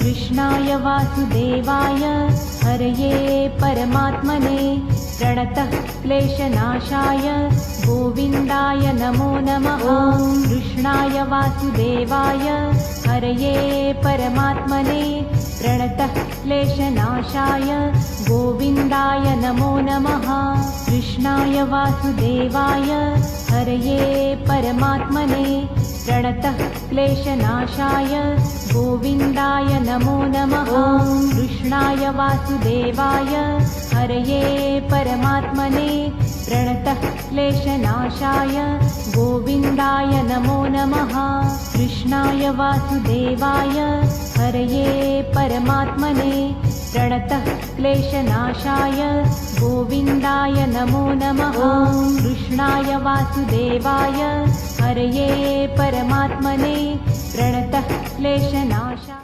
कृष्णाय वासुदेवाय हरये परमात्मने प्रणतः क्लेशनाशाय गोविन्दाय नमो नमः। कृष्णाय वासुदेवाय हरये परमात्मने प्रणतः क्लेशनाशाय गोविन्दाय नमो नमः। कृष्णाय वासुदेवाय हरये परमात्मने प्रणतः क्लेशनाशाय गोविन्दाय नमो नमः। कृष्णाय वासुदेवाय हरये परमात्मने प्रणतः क्लेशनाशाय गोविन्दाय नमो नमः। कृष्णाय वासुदेवाय हरये परमात्मने प्रणतः क्लेशनाशाय गोविन्दाय नमो नमः। कृष्णाय वासुदेवाय हरये परमात्मने प्रणतः क्लेशनाशाय